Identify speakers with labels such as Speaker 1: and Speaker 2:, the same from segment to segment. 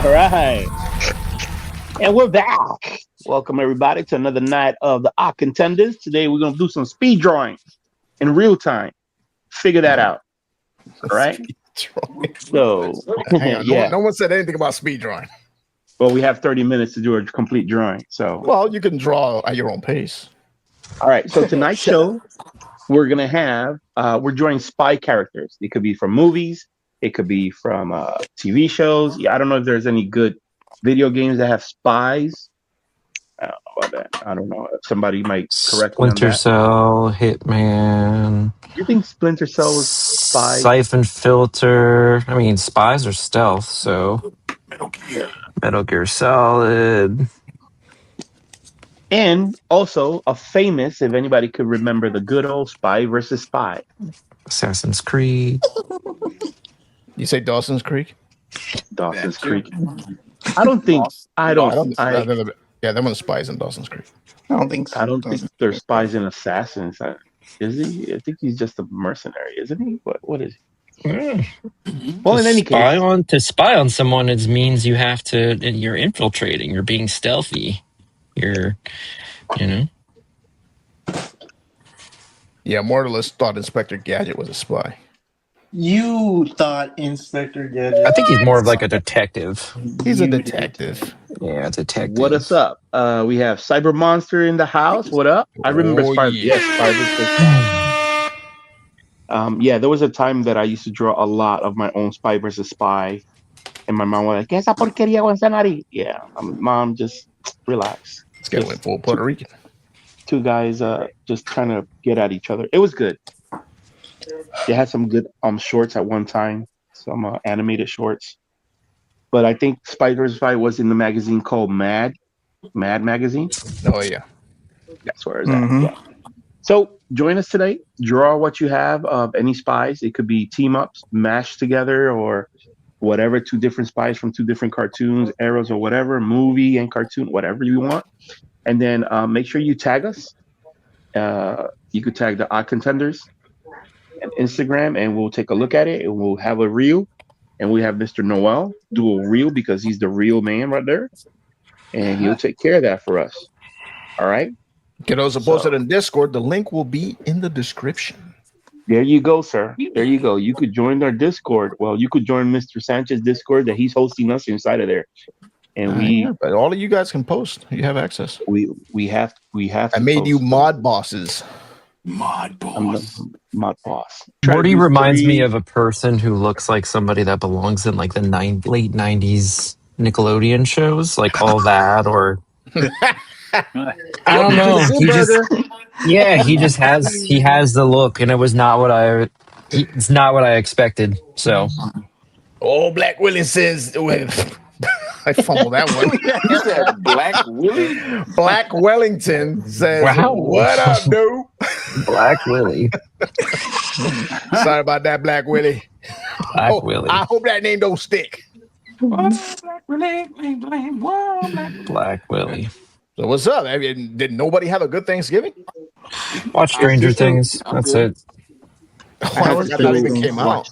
Speaker 1: All right. And we're back. Welcome, everybody, to another night of the Odd Contenders. Today, we're going to do some speed drawings in real time. Figure that out. All right. So,
Speaker 2: hang on.
Speaker 1: yeah.
Speaker 2: No one said anything about speed drawing.
Speaker 1: Well, we have 30 minutes to do a complete drawing. So,
Speaker 2: well, you can draw at your own pace.
Speaker 1: All right. So, tonight's show, we're going to have, we're drawing spy characters. It could be from movies. It could be from TV shows. Yeah, I don't know if there's any good video games that have spies. I don't know about that. I don't know. Somebody might correct me on
Speaker 3: Splinter
Speaker 1: that.
Speaker 3: Cell, Hitman.
Speaker 1: You think Splinter Cell was spy?
Speaker 3: Siphon Filter. I mean, spies are stealth, so. Metal Gear Solid.
Speaker 1: And also a famous, if anybody could remember, the good old Spy versus Spy.
Speaker 3: Assassin's Creed.
Speaker 2: You say Dawson's Creek?
Speaker 1: Dawson's Creek. I don't think.
Speaker 2: Yeah, that one's spies in Dawson's Creek.
Speaker 4: I don't think so.
Speaker 1: I don't think there's spies and assassins. Is he? I think he's just a mercenary, isn't he? What is he? Well, in any case,
Speaker 3: to spy on someone, it means you have to. You're infiltrating. You're being stealthy. You're,
Speaker 2: Yeah, more or less thought Inspector Gadget was a spy.
Speaker 4: You thought Inspector Gadget.
Speaker 3: I think he's more of like a detective.
Speaker 2: He's a detective.
Speaker 3: Yeah, a detective.
Speaker 1: What is up? We have Cyber Monster in the house. What up? I remember Spy.
Speaker 2: Yeah.
Speaker 1: Yes, Spy versus Spy. Yeah, there was a time that I used to draw a lot of my own Spy versus Spy, and my mom was like, "¿Qué esa porquería con esa nariz?" Yeah, mom, just relax.
Speaker 2: This guy went full Puerto Rican.
Speaker 1: Two guys just trying to get at each other. It was good. They had some good shorts at one time, some animated shorts. But I think Spy vs. Spy was in the magazine called Mad Magazine.
Speaker 2: Oh, yeah.
Speaker 1: That's where it's at. Yeah. So join us today. Draw what you have of any spies. It could be team-ups, mashed together, or whatever, two different spies from two different cartoons, arrows, or whatever, movie and cartoon, whatever you want. And then make sure you tag us. You could tag the Odd Contenders and Instagram, and we'll take a look at it, and we'll have a reel. And we have Mr. Noel do a reel because he's the real man right there. And he'll take care of that for us. All right?
Speaker 2: Kiddos are posted in Discord. The link will be in the description.
Speaker 1: There you go, sir. There you go. You could join our Discord. Well, you could join Mr. Sanchez Discord that he's hosting us inside of there. And
Speaker 2: but all of you guys can post. You have access.
Speaker 1: We have.
Speaker 2: I made you mod bosses.
Speaker 4: Mod boss.
Speaker 1: Mod boss.
Speaker 3: Morty reminds me of a person who looks like somebody that belongs in like the late 90s Nickelodeon shows, like All That, or I don't know. He has the look, and it was not what it's not what I expected. So,
Speaker 2: Black Willie says. I fumbled that one.
Speaker 4: You said Black Willie?
Speaker 2: Black Wellington says,
Speaker 3: wow.
Speaker 2: What up, dude?
Speaker 3: Black Willie.
Speaker 2: Sorry about that, Black Willie.
Speaker 3: Black Willie.
Speaker 2: I hope that name don't stick.
Speaker 3: Black Willie.
Speaker 2: So what's up? I mean, did nobody have a good Thanksgiving?
Speaker 3: Watch Stranger Things. That's it.
Speaker 2: That not even came out.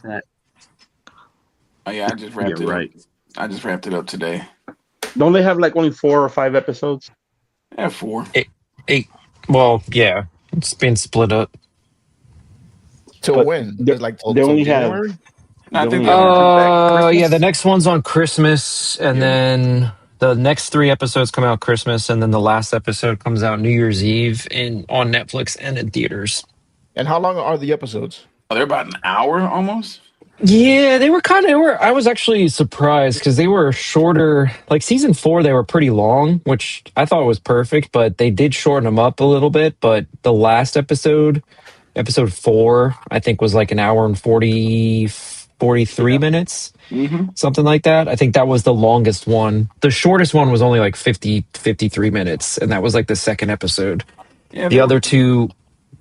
Speaker 4: Oh yeah, I just wrapped it up. I just wrapped it up today.
Speaker 1: Don't they have like only 4 or 5 episodes?
Speaker 4: Yeah, 4.
Speaker 3: 8. Well, yeah. It's been split up.
Speaker 2: Till when?
Speaker 1: They only
Speaker 4: No, I think
Speaker 3: the next one's on Christmas, and then the next 3 episodes come out Christmas, and then the last episode comes out New Year's Eve on Netflix and in theaters.
Speaker 2: And how long are the episodes?
Speaker 4: Oh, they're about an hour almost.
Speaker 3: Yeah, they were I was actually surprised because they were shorter. Like season 4, they were pretty long, which I thought was perfect, but they did shorten them up a little bit. But the last episode 4, I think was like an hour and 43 minutes, something like that. I think that was the longest one. The shortest one was only like 53 minutes, and that was like the second episode. Yeah, the other 2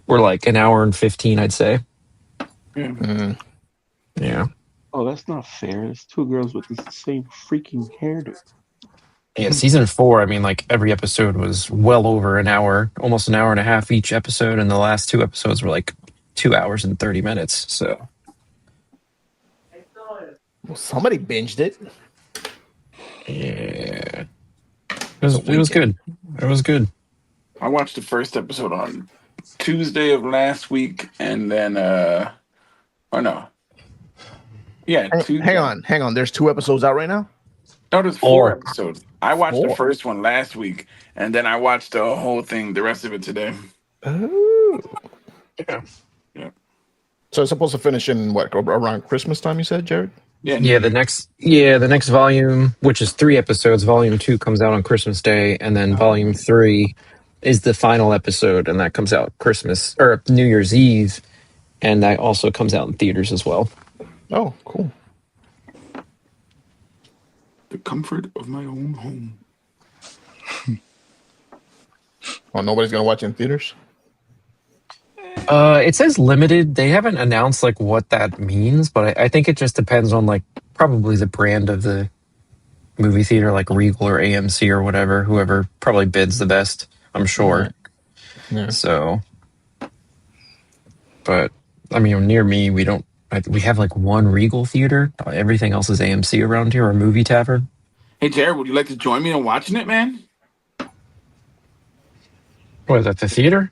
Speaker 3: were like an hour and 15, I'd say.
Speaker 4: Mm-hmm.
Speaker 3: Yeah.
Speaker 1: Oh, that's not fair. It's 2 girls with the same freaking hairdo.
Speaker 3: Yeah, season 4, I mean, like every episode was well over an hour, almost an hour and a half each episode, and the last 2 episodes were like 2 hours and 30 minutes. So
Speaker 2: well, somebody binged it.
Speaker 3: Yeah. It was good. It was good.
Speaker 4: I watched the first episode on Tuesday of last week, and then or no, yeah,
Speaker 2: Hang
Speaker 4: Tuesday.
Speaker 2: on. There's 2 episodes out right now.
Speaker 4: No, there's 4
Speaker 3: Or
Speaker 4: episodes. I watched the
Speaker 2: 4.
Speaker 4: first one last week, and then I watched the whole thing, the rest of it today.
Speaker 2: Oh.
Speaker 3: yeah.
Speaker 4: Yeah,
Speaker 2: So it's supposed to finish in what, around Christmas time? You said, Jared?
Speaker 4: yeah, New
Speaker 3: Yeah,
Speaker 4: Year.
Speaker 3: the next volume, which is 3 episodes, volume 2 comes out on Christmas Day, and then volume 3 is the final episode, and that comes out Christmas or New Year's Eve, and that also comes out in theaters as well.
Speaker 2: Oh, cool.
Speaker 4: The comfort of my own home.
Speaker 2: Oh, nobody's gonna watch it in theaters.
Speaker 3: It says limited. They haven't announced like what that means, but I think it just depends on like probably the brand of the movie theater, like Regal or AMC or whatever, whoever probably bids the best, I'm sure.
Speaker 2: Right. Yeah.
Speaker 3: So, but I mean, near me, we have like one Regal theater. Everything else is AMC around here or Movie Tavern.
Speaker 4: Hey, Jared, would you like to join me in watching it, man?
Speaker 3: What is that, the theater?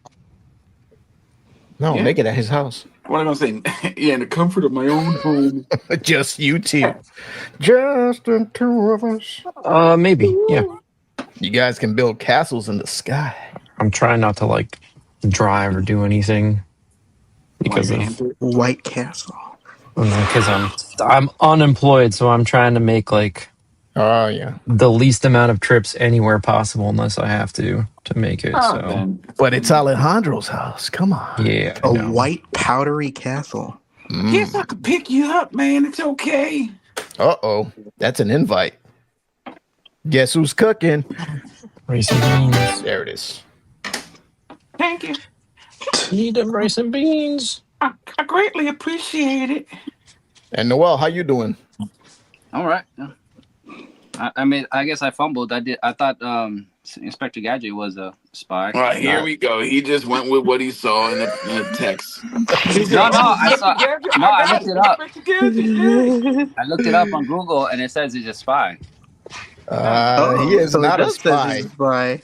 Speaker 2: No,
Speaker 4: Yeah.
Speaker 2: make it at his house.
Speaker 4: What am I gonna say? Yeah, in the comfort of my own home.
Speaker 2: Just you two. Just the 2 of us.
Speaker 3: Maybe. Yeah.
Speaker 2: You guys can build castles in the sky.
Speaker 3: I'm trying not to like drive or do anything because of
Speaker 5: White Castle.
Speaker 3: because I'm unemployed, so I'm trying to make like
Speaker 2: Oh, yeah.
Speaker 3: the least amount of trips anywhere possible unless I have to make it.
Speaker 4: Oh,
Speaker 3: So
Speaker 4: man.
Speaker 2: But it's Alejandro's house. Come on.
Speaker 3: yeah, I
Speaker 5: A
Speaker 3: know.
Speaker 5: white powdery castle.
Speaker 4: Yes, I could pick you up, man. It's okay.
Speaker 2: Uh-oh. That's an invite. Guess who's cooking?
Speaker 3: Rice and beans.
Speaker 2: There it is.
Speaker 4: Thank you.
Speaker 3: Need them rice and beans.
Speaker 4: I greatly appreciate it.
Speaker 2: And Noel, how you doing?
Speaker 6: All right. I mean, I guess I fumbled. I thought Inspector Gadget was a spy.
Speaker 4: All right, here we go. He just went with what he saw in the text.
Speaker 6: No, I saw. No, I looked it up. I looked it up on Google, and it says he's a spy.
Speaker 2: He is
Speaker 5: so it
Speaker 2: not a
Speaker 5: does say
Speaker 2: spy.
Speaker 5: he's a spy.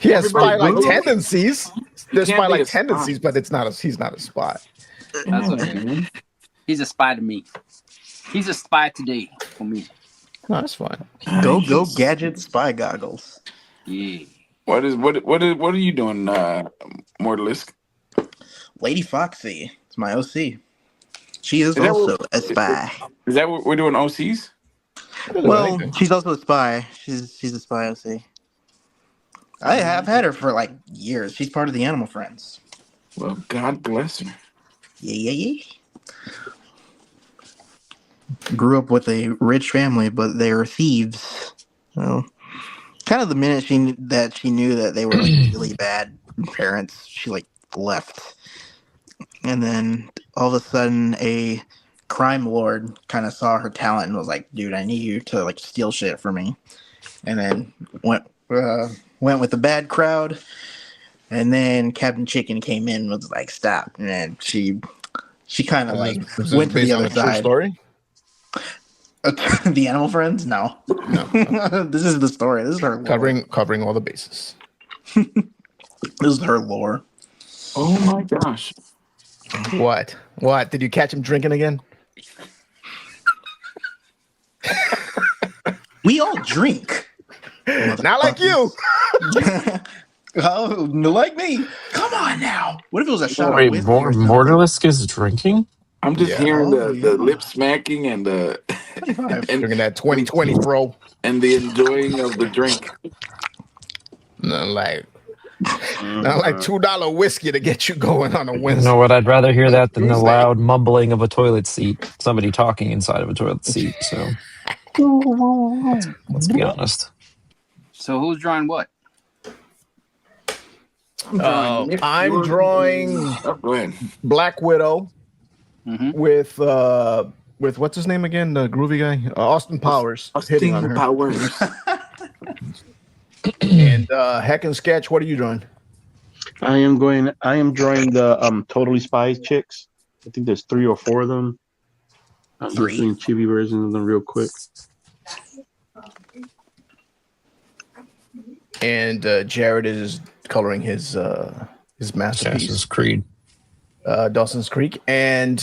Speaker 2: He has
Speaker 4: Everybody
Speaker 2: spy-like
Speaker 4: Google.
Speaker 2: tendencies. There's
Speaker 4: He can't be
Speaker 2: spy-like
Speaker 4: a spy.
Speaker 2: tendencies, but he's not a spy.
Speaker 6: That's what it is. He's a spy to me. He's a spy today for me.
Speaker 2: No, that's fine.
Speaker 5: Go Gadget spy goggles.
Speaker 6: Yeah.
Speaker 4: What are you doing, Mortalisk?
Speaker 5: Lady Foxy. It's my OC. She is
Speaker 4: that
Speaker 5: also
Speaker 4: what-
Speaker 5: a spy.
Speaker 4: Is that what we're doing? OCs?
Speaker 5: Well, she's also a spy. She's a spy OC. I have had her for like years. She's part of the Animal Friends.
Speaker 4: Well, God bless her.
Speaker 5: Yeah. Grew up with a rich family, but they were thieves. So, kind of the minute she knew that they were like really bad parents, she like left. And then all of a sudden, a crime lord kind of saw her talent and was like, "Dude, I need you to like steal shit for me." And then went with the bad crowd. And then Captain Chicken came in and was like, "Stop!" And then she kind of like
Speaker 2: Is this
Speaker 5: went to
Speaker 2: based
Speaker 5: the
Speaker 2: on
Speaker 5: other
Speaker 2: a true
Speaker 5: side.
Speaker 2: story?
Speaker 5: The Animal Friends? No. This is the story. This is her lore.
Speaker 2: Covering all the bases.
Speaker 5: This is her lore.
Speaker 4: Oh my gosh.
Speaker 2: What? Did you catch him drinking again?
Speaker 5: We all drink.
Speaker 2: Not like you.
Speaker 5: Oh, like me. Come on now. What if it was a shot
Speaker 3: Wait,
Speaker 5: of whiskey or something?
Speaker 3: Mortalisk is drinking?
Speaker 4: I'm just
Speaker 2: Yeah.
Speaker 4: hearing
Speaker 5: Oh,
Speaker 4: the
Speaker 5: yeah.
Speaker 4: lip smacking and the
Speaker 2: Drinking that 2020, bro.
Speaker 4: and the enjoying of the drink.
Speaker 2: Not like $2 whiskey to get you going on a
Speaker 3: You
Speaker 2: Wednesday.
Speaker 3: know what? I'd rather hear that than the
Speaker 2: Tuesday.
Speaker 3: loud mumbling of a toilet seat. Somebody talking inside of a toilet seat. So let's be honest.
Speaker 6: So who's drawing what?
Speaker 2: I'm drawing
Speaker 4: Oh, go ahead.
Speaker 2: Black Widow
Speaker 6: Mm-hmm.
Speaker 2: with what's his name again? The groovy guy, Austin Powers, hitting on her.
Speaker 4: Powers.
Speaker 2: And Heck and Sketch, what are you drawing?
Speaker 1: I am drawing the Totally Spies chicks. I think there's 3 or 4 of them. I'm just
Speaker 5: 3.
Speaker 1: doing chibi versions of them real quick.
Speaker 2: And Jared is coloring his masterpiece,
Speaker 3: Assassin's Creed.
Speaker 2: Dawson's Creek, and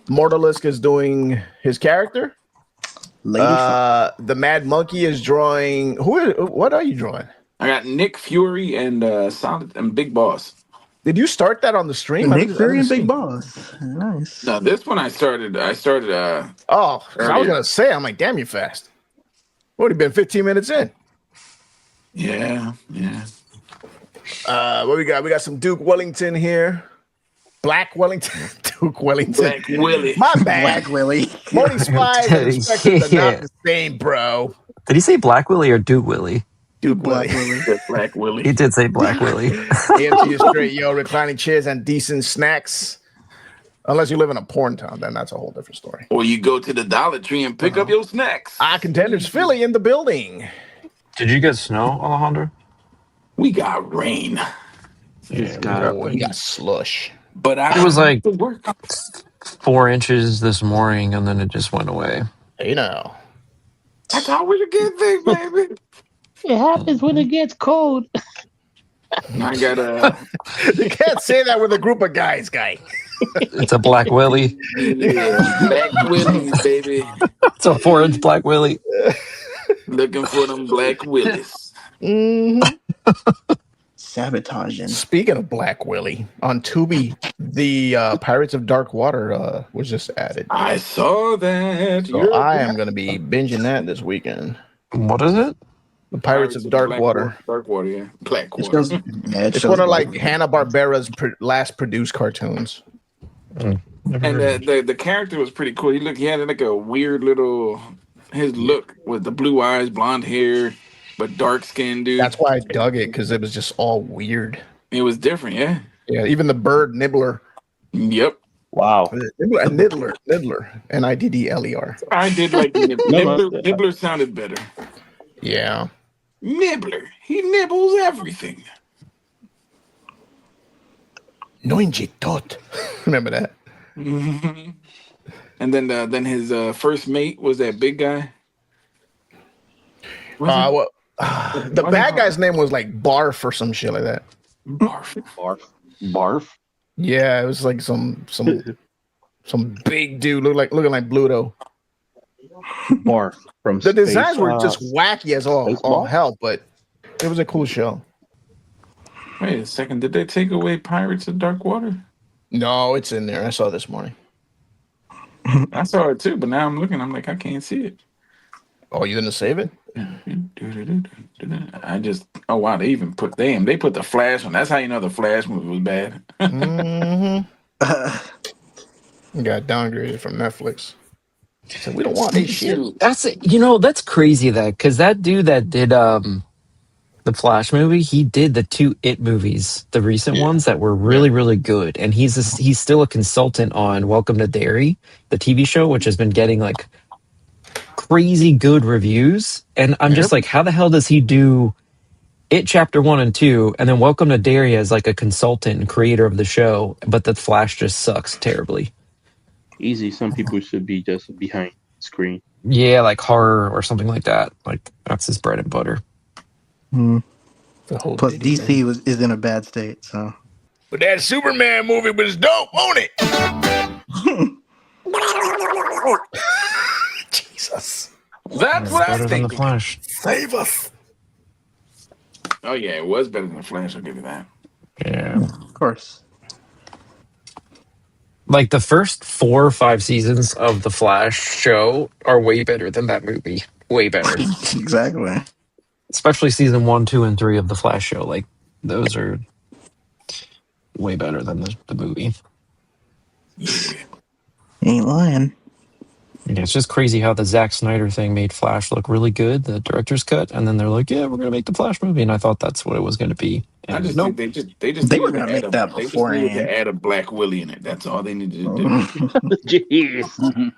Speaker 2: Mortalisk is doing his character. The Mad Monkey is drawing. What are you drawing?
Speaker 4: I got Nick Fury and Solid and Big Boss.
Speaker 2: Did you start that on the stream?
Speaker 5: Nick Fury and Big Boss. Nice.
Speaker 4: No, this one I started.
Speaker 2: I was gonna say, I'm like, damn, you fast. What, have been 15 minutes in?
Speaker 4: Yeah.
Speaker 2: What we got? We got some Duke Wellington here. Black Wellington. Duke Wellington.
Speaker 4: Black Willie.
Speaker 2: My bad.
Speaker 5: Black Willie.
Speaker 2: Morning Spies and Inspectors are not the same, bro.
Speaker 3: Did he say Black Willie or Duke Willie?
Speaker 2: Duke
Speaker 5: Black
Speaker 2: Willie.
Speaker 5: Willie.
Speaker 4: Black Willie.
Speaker 3: He did say Black Willie.
Speaker 2: AMC is straight, yo. Reclining chairs and decent snacks. Unless you live in a porn town, then that's a whole different story.
Speaker 4: Or you go to the Dollar Tree and pick up your snacks.
Speaker 2: Odd Contenders Philly in the building.
Speaker 3: Did you get snow, Alejandro?
Speaker 4: We got rain.
Speaker 2: You got slush.
Speaker 4: But
Speaker 3: It was like 4 inches this morning, and then it just went away.
Speaker 2: You know.
Speaker 4: That's always a good thing, baby.
Speaker 1: It happens when it gets cold.
Speaker 4: I got
Speaker 2: You can't say that with a group of guys, guy.
Speaker 3: It's a Black Willie.
Speaker 4: Black Willie, baby.
Speaker 3: It's a 4-inch Black Willie.
Speaker 4: Looking for them Black Willies.
Speaker 5: Sabotaging.
Speaker 2: Speaking of Black Willie, on Tubi, the Pirates of Dark Water was just added.
Speaker 4: I saw that.
Speaker 2: So I am going to be binging that this weekend.
Speaker 3: What is it?
Speaker 2: The Pirates of Dark Water.
Speaker 4: Dark Water, yeah. Black
Speaker 5: It
Speaker 4: Water.
Speaker 5: shows, yeah, it
Speaker 2: It's
Speaker 5: shows
Speaker 2: one of
Speaker 5: Black
Speaker 2: like Hanna-Barbera's last produced cartoons.
Speaker 4: And the character was pretty cool. He had like a weird little. His look with the blue eyes, blonde hair, but dark skin, dude.
Speaker 2: That's why I dug it, because it was just all weird.
Speaker 4: It was different, yeah.
Speaker 2: Yeah, even the bird Nibbler.
Speaker 4: Yep.
Speaker 1: Wow.
Speaker 2: Niddler. Niddler.
Speaker 4: I did like Nibbler. Nibbler sounded better.
Speaker 2: Yeah.
Speaker 4: Nibbler. He nibbles everything.
Speaker 2: Noinji tot. Remember that?
Speaker 4: Mm-hmm. And then his first mate was that big guy.
Speaker 2: The bad guy's name was like Barf or some shit like that.
Speaker 1: Barf.
Speaker 2: Yeah, it was like some big dude looking like Bluto.
Speaker 1: Barf from
Speaker 2: The
Speaker 1: Space,
Speaker 2: designs were just wacky as all hell, but it was a cool show.
Speaker 4: Wait a second. Did they take away Pirates of Dark Water?
Speaker 2: No, it's in there. I saw it this morning.
Speaker 4: I saw it too, but now I'm looking. I'm like, I can't see it.
Speaker 2: Oh, you didn't save it?
Speaker 4: Oh wow, they put the Flash on. That's how you know the Flash movie was bad.
Speaker 2: Mm-hmm. Got downgraded from Netflix. So we don't want this shit.
Speaker 3: That's crazy because that dude that did the Flash movie, he did the 2 It movies, the recent ones that were really, really good. And he's still a consultant on Welcome to Derry, the TV show, which has been getting like crazy good reviews. And I'm just like, how the hell does he do It Chapter 1 and 2, and then Welcome to Derry as like a consultant and creator of the show, but the Flash just sucks terribly.
Speaker 1: Easy. Some people should be just behind screen.
Speaker 3: Yeah, like horror or something like that. Like that's his bread and butter.
Speaker 2: The whole
Speaker 5: Plus, DC is in a bad state, so.
Speaker 2: But that Superman movie was dope, wasn't it? Jesus.
Speaker 4: That's what I
Speaker 3: Better
Speaker 4: was
Speaker 3: than the
Speaker 4: thinking.
Speaker 3: Flash.
Speaker 2: Save us.
Speaker 4: Oh yeah, it was better than the Flash. I'll give you that.
Speaker 3: Yeah.
Speaker 5: Of course.
Speaker 3: Like the first 4 or 5 seasons of the Flash show are way better than that movie. Way better.
Speaker 5: Exactly.
Speaker 3: Especially season 1, 2, and 3 of the Flash show. Like those are way better than the movie.
Speaker 5: Ain't lying.
Speaker 3: Yeah, it's just crazy how the Zack Snyder thing made Flash look really good, the director's cut, and then they're like, "Yeah, we're gonna make the Flash movie," and I thought that's what it was gonna be.
Speaker 4: I
Speaker 3: And
Speaker 4: just
Speaker 3: nope.
Speaker 4: think they
Speaker 5: They were gonna make that
Speaker 4: They just needed
Speaker 5: beforehand.
Speaker 4: to add a Black Willie in it. That's all they needed to do.
Speaker 1: Jeez.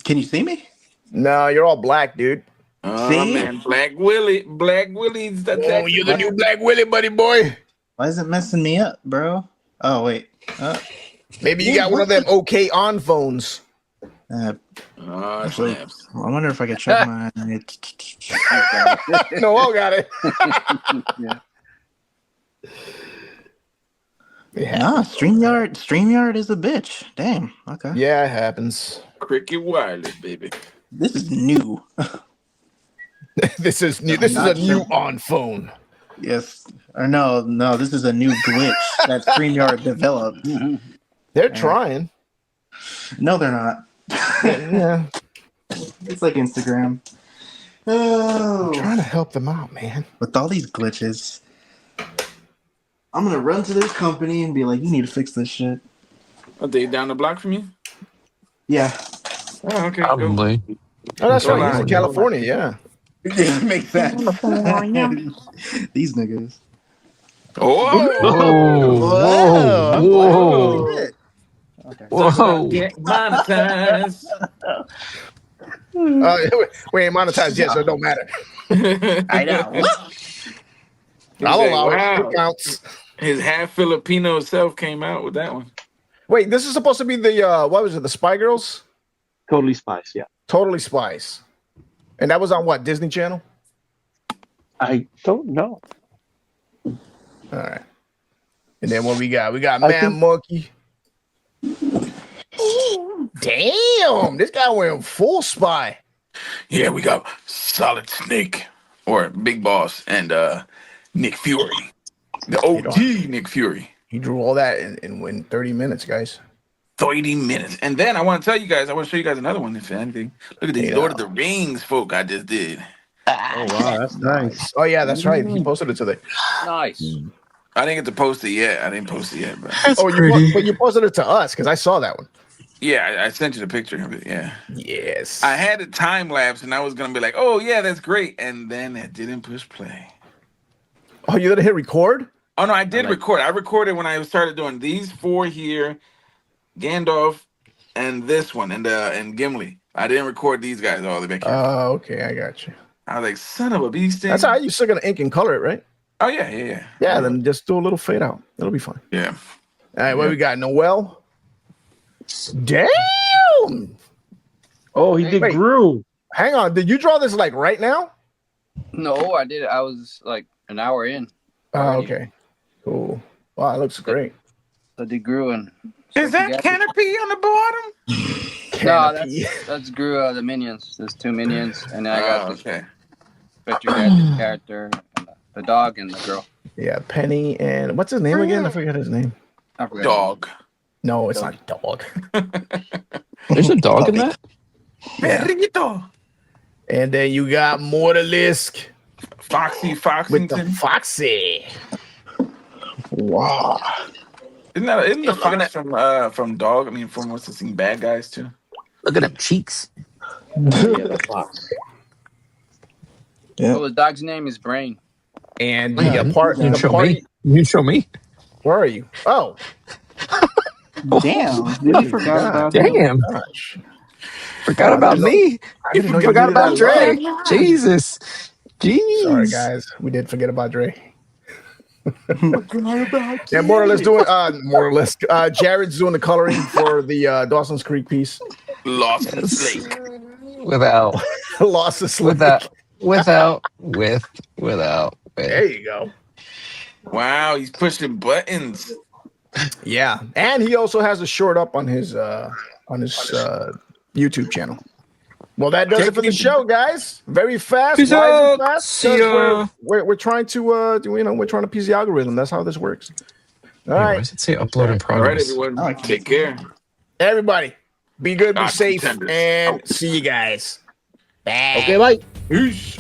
Speaker 5: Can you see me?
Speaker 2: No, you're all black, dude.
Speaker 4: Oh
Speaker 5: See?
Speaker 4: man, Black Willie's
Speaker 2: Oh, you're the new Black Willie, buddy boy.
Speaker 5: Why is it messing me up, bro? Oh, wait.
Speaker 2: Maybe you got one of them OK on phones.
Speaker 5: Actually,
Speaker 4: snaps.
Speaker 5: I wonder if I could check my.
Speaker 2: No, all got it.
Speaker 5: Nah, StreamYard is a bitch. Damn. Okay.
Speaker 2: Yeah, it happens.
Speaker 4: Cricket wireless, baby.
Speaker 5: This is new.
Speaker 2: This is new. This is a new on phone.
Speaker 5: Yes. Or no. This is a new glitch that StreamYard developed.
Speaker 2: They're trying.
Speaker 5: No, they're not.
Speaker 2: Yeah.
Speaker 5: It's like Instagram. Oh.
Speaker 2: I'm trying to help them out, man.
Speaker 5: With all these glitches, I'm gonna run to this company and be like, "You need to fix this shit."
Speaker 4: Are they down the block from you?
Speaker 5: Yeah.
Speaker 4: Oh, okay.
Speaker 3: Probably.
Speaker 2: Oh, that's
Speaker 4: Go
Speaker 2: right. He's
Speaker 4: on.
Speaker 2: in California, yeah.
Speaker 5: It makes sense. These niggas.
Speaker 4: Oh!
Speaker 3: Whoa!
Speaker 5: Shit.
Speaker 3: Whoa!
Speaker 4: Get monetized.
Speaker 2: We ain't monetized yet, so it don't matter.
Speaker 5: I know.
Speaker 2: I'll allow
Speaker 4: wow.
Speaker 2: it. It counts.
Speaker 4: His half Filipino self came out with that one.
Speaker 2: Wait, this is supposed to be the what was it? The Spy Girls?
Speaker 1: Totally Spies, yeah.
Speaker 2: Totally Spies. And that was on what, Disney Channel?
Speaker 1: I don't know.
Speaker 2: All right. And then what we got? We got Mad Monkey. Damn, this guy went full spy.
Speaker 4: Yeah, we got Solid Snake or Big Boss and Nick Fury. The OG Nick Fury.
Speaker 2: He drew all that in 30 minutes, guys.
Speaker 4: 30 minutes. And then I want to tell you guys, I want to show you guys another one, if anything. Look at these Lord of the Rings folk I just did.
Speaker 1: Oh, wow, that's nice.
Speaker 2: Oh, yeah, that's right. He posted it today.
Speaker 6: Nice.
Speaker 4: I didn't get to post it yet. I didn't post it yet, but
Speaker 3: That's
Speaker 2: But you posted it to us because I saw that one.
Speaker 4: yeah, I sent you the picture of it. Yeah.
Speaker 2: Yes.
Speaker 4: I had a time lapse and I was going to be like, oh, yeah, that's great. And then it didn't push play.
Speaker 2: Oh, you didn't hit record?
Speaker 4: Oh, no, I did record. I recorded when I started doing these four here, Gandalf, and this one, and Gimli. I didn't record these guys all the way back here.
Speaker 2: Oh, okay. I got you.
Speaker 4: I was like, son of a beast.
Speaker 2: That's how you're still going to ink and color it, right?
Speaker 4: Oh, yeah.
Speaker 2: Yeah, then just do a little fade out. It'll be fine.
Speaker 4: Yeah.
Speaker 2: All right, what we got? Noel? Damn!
Speaker 1: Oh, he did Gru.
Speaker 2: Hang on. Did you draw this like right now?
Speaker 6: No, I did. I was like an hour in.
Speaker 2: Oh, okay. Cool. Wow, it looks great.
Speaker 6: So they grew and.
Speaker 4: Is that Canopy on the bottom?
Speaker 6: No, that's grew the minions. There's two minions, and then I got the Spectre Gadget character, and the dog, and the girl.
Speaker 2: Yeah, Penny and what's his name again? I forgot his name.
Speaker 6: I forgot.
Speaker 4: Dog.
Speaker 2: No, it's not dog.
Speaker 3: There's a dog in that?
Speaker 4: Perrito.
Speaker 2: And then you got Mortalisk
Speaker 4: Foxy
Speaker 2: with the
Speaker 4: Foxington.
Speaker 2: Foxy.
Speaker 5: Wow.
Speaker 4: Isn't the Fox from Dog? I mean, from what's this thing? Bad Guys too.
Speaker 3: Look at them cheeks.
Speaker 1: Yeah, the Fox.
Speaker 5: Yeah.
Speaker 6: Oh, the dog's name is Brain.
Speaker 2: And you got party.
Speaker 3: You show me.
Speaker 2: Where are you? Oh,
Speaker 5: Damn. Really forgot about
Speaker 3: Damn.
Speaker 2: gosh.
Speaker 3: Forgot about me.
Speaker 2: I didn't know you
Speaker 3: Forgot
Speaker 2: did that
Speaker 3: about Dre.
Speaker 2: live.
Speaker 3: Jesus. Jeez.
Speaker 2: Sorry, guys. We did forget about Dre. Yeah, Mortalisk doing Mortalisk. Jared's doing the coloring for the Dawson's Creek piece.
Speaker 4: Lost in the Lake.
Speaker 3: Without.
Speaker 2: Lost the slip.
Speaker 3: Without.
Speaker 2: There you go.
Speaker 4: Wow, he's pushing buttons.
Speaker 2: Yeah, and he also has a short up on his YouTube channel. Well, that does it for the show, guys. Very fast.
Speaker 3: Peace
Speaker 2: Wise
Speaker 3: out.
Speaker 2: and fast.
Speaker 3: See ya.
Speaker 2: We're trying to we're trying to piece the algorithm. That's how this works. All
Speaker 3: Why
Speaker 2: right,
Speaker 3: does it say upload in
Speaker 4: All right,
Speaker 3: progress?
Speaker 4: everyone. Take care.
Speaker 2: everybody, be good, be
Speaker 4: Odd
Speaker 2: safe,
Speaker 4: Contenders.
Speaker 2: and see you guys. Bye.
Speaker 1: Okay, bye.
Speaker 4: Peace.